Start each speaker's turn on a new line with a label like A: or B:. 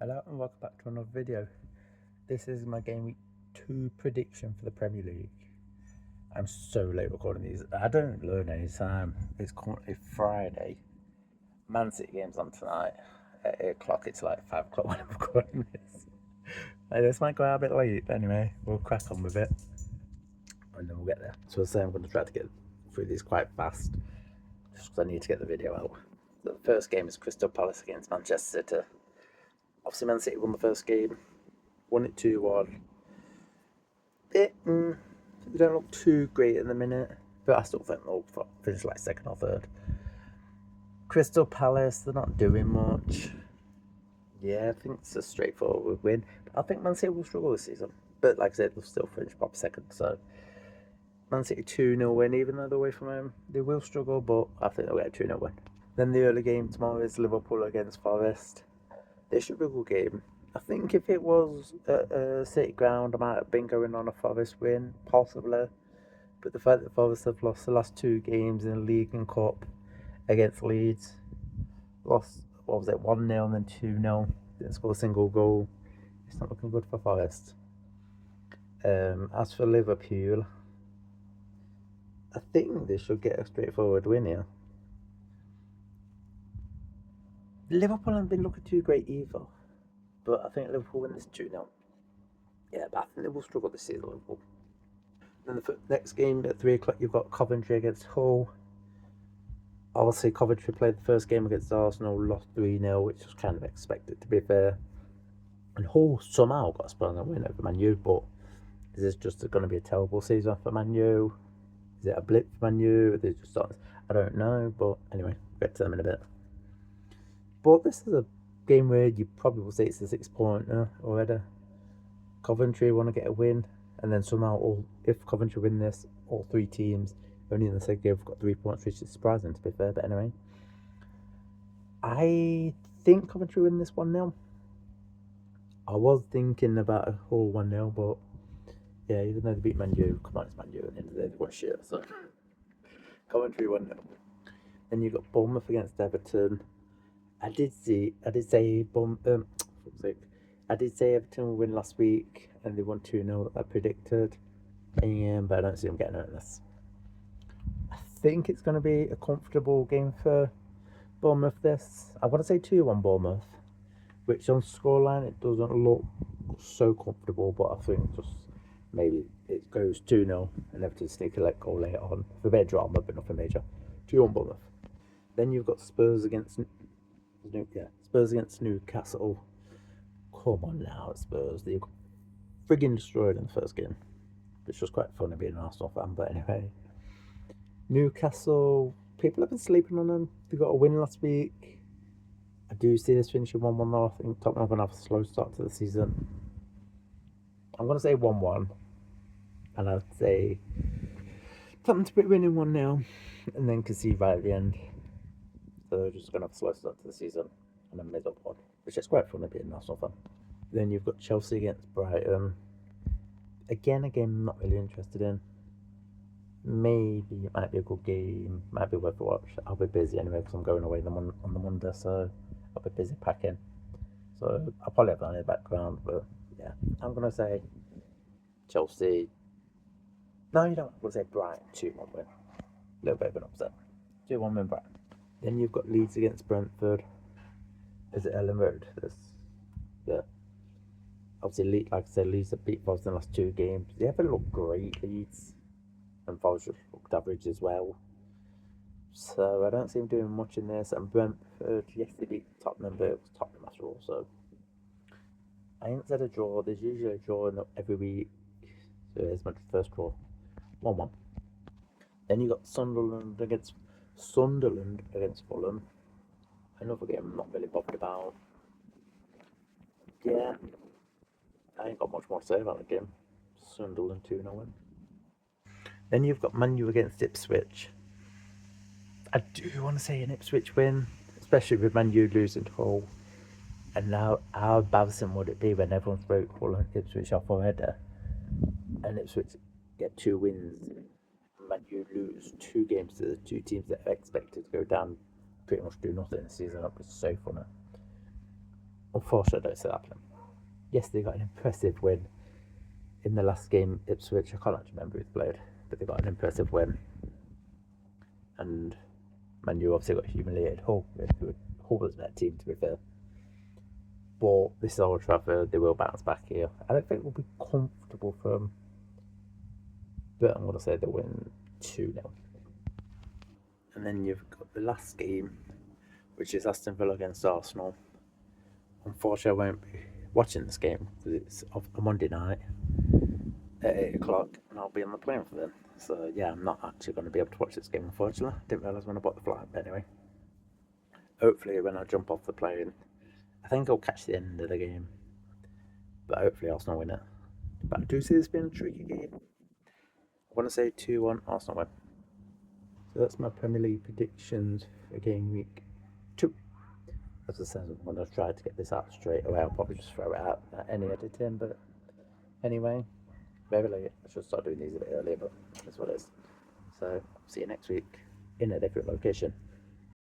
A: Hello and welcome back to another video. This is my game week 2 prediction for the Premier League. I'm so late recording these. I don't learn any time. It's currently Friday. Man City game's on tonight at 8 o'clock. It's like 5 o'clock when I'm recording this. This might go out a bit late, but anyway, we'll crack on with it and then we'll get there. So I'll say I'm going to try to get through these quite fast just because I need to get the video out. The first game is Crystal Palace against Manchester City. Obviously, Man City won the first game, won it 2-1. They don't look too great in the minute, but I still think they'll finish like second or third. Crystal Palace, they're not doing much. Yeah, I think it's a straightforward win. But I think Man City will struggle this season. But like I said, they'll still finish proper second. So Man City 2-0 win, even though they're away from home. They will struggle, but I think they'll get a 2-0 win. Then the early game tomorrow is Liverpool against Forest. This should be a good game. I think if it was at a City ground, I might have been going on a Forest win, possibly. But the fact that Forest have lost the last 2 games in the League and Cup against Leeds, lost, 1-0 and then 2-0, didn't score a single goal. It's not looking good for Forest. As for Liverpool, I think they should get a straightforward win here. Liverpool haven't been looking too great either, but I think Liverpool win this 2-0. Yeah, but I think they will struggle this season, Liverpool. Then the next game at 3 o'clock, you've got Coventry against Hull. Obviously, Coventry played the first game against Arsenal, lost 3-0, which was kind of expected, to be fair. And Hull somehow got a splendid win over Man U, but is this just going to be a terrible season for Man U? Is it a blip for Man U? Are they just starting? I don't know, but anyway, we'll get to them in a bit. But this is a game where you probably will say it's a 6-pointer already. Coventry want to get a win, and then somehow, if Coventry win this, all 3 teams only in the second game have got 3 points, which is surprising to be fair. But anyway, I think Coventry win this 1-0. I was thinking about a whole 1-0, but yeah, even though they beat Man U, come on, it's Man U, at the end of the day, they won shit. So Coventry 1-0. Then you got Bournemouth against Everton. I did say Everton would win last week, and they won 2-0 that I predicted. But I don't see them getting out of this. I think it's going to be a comfortable game for Bournemouth. I want to say 2-1 Bournemouth, which on scoreline it doesn't look so comfortable, but I think just maybe it goes 2-0 and Everton sneak a goal later on for a bit of drama, but nothing major. 2-1 Bournemouth. Then you've got Spurs against Newcastle. Come on now, Spurs. They got friggin' destroyed in the first game, which was quite funny being an Arsenal fan. But anyway, Newcastle, people have been sleeping on them. They got a win last week. I do see this finishing 1-1 though. I think Tottenham are going to have a slow start to the season. I'm going to say 1-1. And I'd say Tottenham to be winning 1-0 and then concede right at the end. So they're just going to have a slow start to the season and a mid-up one, which is quite funny being an Arsenal fan. Then you've got Chelsea against Brighton. Again, a game I'm not really interested in. Maybe it might be a good game, might be worth a watch. I'll be busy anyway because I'm going away on the Monday, so I'll be busy packing. So I'll probably have that in the background, but yeah, I'm going to say Chelsea. No, you don't. I'm going to say Brighton 2-1 win. A little bit of an upset. 2-1 win Brighton. Then you've got Leeds against Brentford. Is it Ellen Road? Yeah. Obviously, like I said, Leeds have beat Forest in the last 2 games. They haven't looked great, Leeds. And Forest just looked average as well. So I don't see them doing much in this. And Brentford, yes, they beat Tottenham, but it was Tottenham after all. So I ain't said a draw. There's usually a draw every week. So here's my first draw. 1-1. Then you got Sunderland against Fulham. Another game I'm not really bothered about. Yeah, I ain't got much more to say about the game. Sunderland 2-0 win. Then you've got Man U against Ipswich. I do want to say an Ipswich win, especially with Man U losing to Hull. And now, how embarrassing would it be when everyone's wrote Hull and Ipswich off already, and Ipswich get 2 wins, and Man U lose 2 games to the 2 teams that are expected to go down, pretty much do nothing this season. That was so funny. unfortunately, I don't see that happening. Yes, they got an impressive win in the last game, Ipswich. I can't actually remember who they played, but they got an impressive win. And Man U obviously got humiliated. Hull was a better team, to be fair. But this is Old Trafford, they will bounce back here. I don't think it will be comfortable for them, but I'm going to say they'll win 2-0. And then you've got the last game, which is Aston Villa against Arsenal. Unfortunately, I won't be watching this game because it's a Monday night at 8 o'clock and I'll be on the plane for then. So, yeah, I'm not actually going to be able to watch this game, unfortunately. Didn't realise when I bought the flight, but anyway. Hopefully, when I jump off the plane, I think I'll catch the end of the game. But hopefully, Arsenal win it. But I do see this being a tricky game. I want to say 2-1 Arsenal win. So that's my Premier League predictions for game week 2. As I said, I'm going to try to get this out straight away. I'll probably just throw it out at any editing. But anyway, very late. I should start doing these a bit earlier, but that's what it is. So see you next week in a different location.